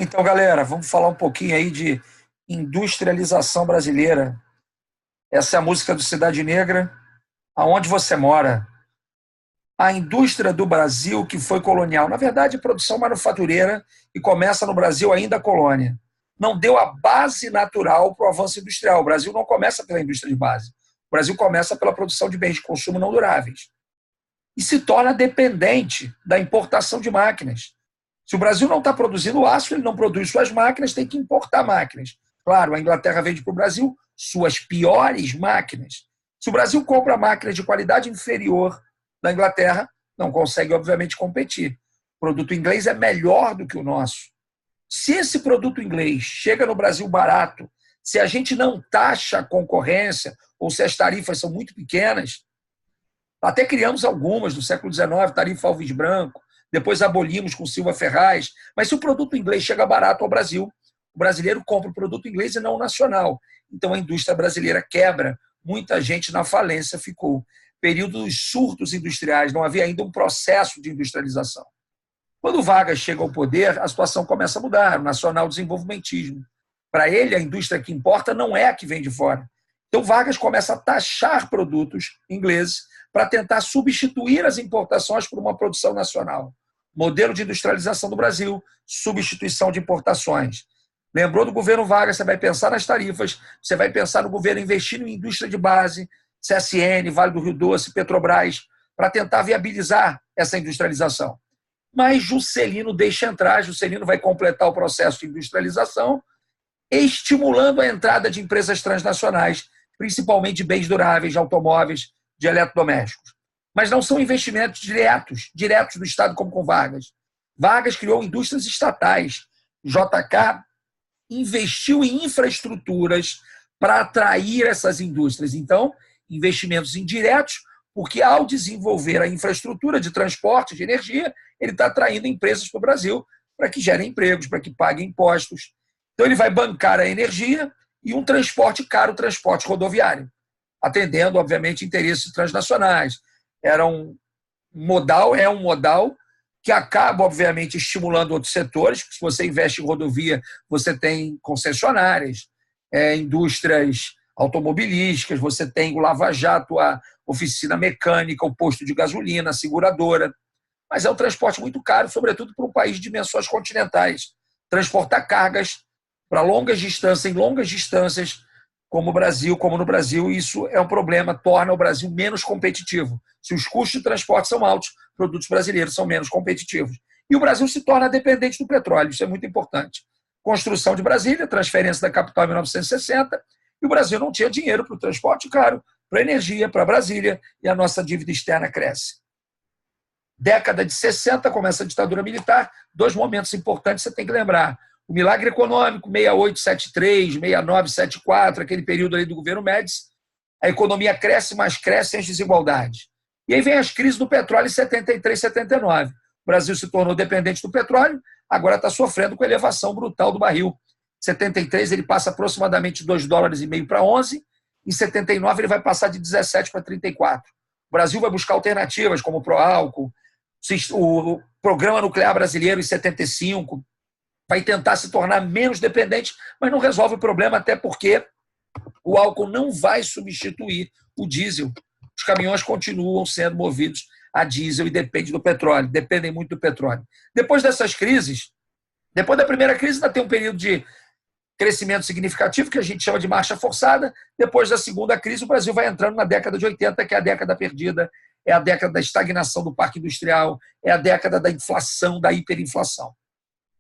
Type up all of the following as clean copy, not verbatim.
Então, galera, vamos falar um pouquinho aí de industrialização brasileira. Essa é a música do Cidade Negra. Aonde você mora? A indústria do Brasil que foi colonial. Na verdade, produção manufatureira e começa no Brasil ainda colônia. Não deu a base natural para o avanço industrial. O Brasil não começa pela indústria de base. O Brasil começa pela produção de bens de consumo não duráveis. E se torna dependente da importação de máquinas. Se o Brasil não está produzindo aço, ele não produz suas máquinas, tem que importar máquinas. Claro, a Inglaterra vende para o Brasil suas piores máquinas. Se o Brasil compra máquinas de qualidade inferior da Inglaterra, não consegue, obviamente, competir. O produto inglês é melhor do que o nosso. Se esse produto inglês chega no Brasil barato, se a gente não taxa a concorrência, ou se as tarifas são muito pequenas, até criamos algumas no século XIX, tarifa Alves Branco, depois abolimos com Silva Ferraz, mas se o produto inglês chega barato ao Brasil, o brasileiro compra o produto inglês e não o nacional. Então a indústria brasileira quebra, muita gente na falência ficou. Período dos surtos industriais, não havia ainda um processo de industrialização. Quando Vargas chega ao poder, a situação começa a mudar, o nacional desenvolvimentismo. Para ele, a indústria que importa não é a que vem de fora. Então Vargas começa a taxar produtos ingleses para tentar substituir as importações por uma produção nacional. Modelo de industrialização do Brasil, substituição de importações. Lembrou do governo Vargas, você vai pensar nas tarifas, você vai pensar no governo investindo em indústria de base, CSN, Vale do Rio Doce, Petrobras, para tentar viabilizar essa industrialização. Mas Juscelino deixa entrar, Juscelino vai completar o processo de industrialização, estimulando a entrada de empresas transnacionais, principalmente de bens duráveis, de automóveis, de eletrodomésticos. Mas não são investimentos diretos do Estado, como com Vargas. Vargas criou indústrias estatais. JK investiu em infraestruturas para atrair essas indústrias. Então, investimentos indiretos, porque ao desenvolver a infraestrutura de transporte, de energia, ele está atraindo empresas para o Brasil para que gerem empregos, para que paguem impostos. Então, ele vai bancar a energia e um transporte caro, transporte rodoviário, atendendo, obviamente, interesses transnacionais. É um modal que acaba, obviamente, estimulando outros setores. Se você investe em rodovia, você tem concessionárias, indústrias automobilísticas, você tem o Lava Jato, a oficina mecânica, o posto de gasolina, a seguradora. Mas é um transporte muito caro, sobretudo para um país de dimensões continentais. Transportar cargas para longas distâncias, em longas distâncias, como no Brasil, isso é um problema, torna o Brasil menos competitivo. Se os custos de transporte são altos, produtos brasileiros são menos competitivos. E o Brasil se torna dependente do petróleo, isso é muito importante. Construção de Brasília, transferência da capital em 1960, e o Brasil não tinha dinheiro para o transporte caro, para a energia, para Brasília, e a nossa dívida externa cresce. Década de 60, começa a ditadura militar, dois momentos importantes você tem que lembrar. O milagre econômico, 68, 73, 69, 74, aquele período ali do governo Médici, a economia cresce, mas crescem as desigualdades. E aí vem as crises do petróleo em 73, 79. O Brasil se tornou dependente do petróleo, agora está sofrendo com a elevação brutal do barril. Em 73 ele passa aproximadamente $2,5 para 11, em 79 ele vai passar de 17 para 34. O Brasil vai buscar alternativas como o Proálcool, o Programa Nuclear Brasileiro em 75, vai tentar se tornar menos dependente, mas não resolve o problema, até porque o álcool não vai substituir o diesel. Os caminhões continuam sendo movidos a diesel e dependem do petróleo, dependem muito do petróleo. Depois dessas crises, depois da primeira crise, ainda tem um período de crescimento significativo, que a gente chama de marcha forçada. Depois da segunda crise, o Brasil vai entrando na década de 80, que é a década perdida, é a década da estagnação do parque industrial, é a década da inflação, da hiperinflação.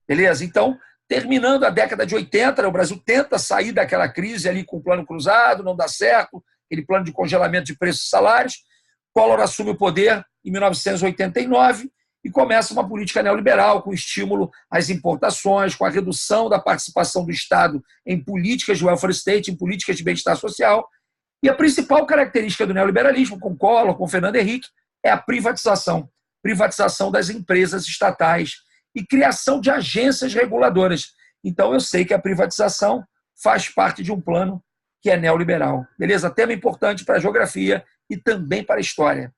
Beleza? Então, terminando a década de 80, o Brasil tenta sair daquela crise ali com o plano cruzado, não dá certo, aquele plano de congelamento de preços e salários. Collor assume o poder em 1989 e começa uma política neoliberal com estímulo às importações, com a redução da participação do Estado em políticas de welfare state, em políticas de bem-estar social. E a principal característica do neoliberalismo, com Collor, com Fernando Henrique, é a privatização. Privatização das empresas estatais e criação de agências reguladoras. Então, eu sei que a privatização faz parte de um plano que é neoliberal. Beleza? Tema importante para a geografia e também para a história.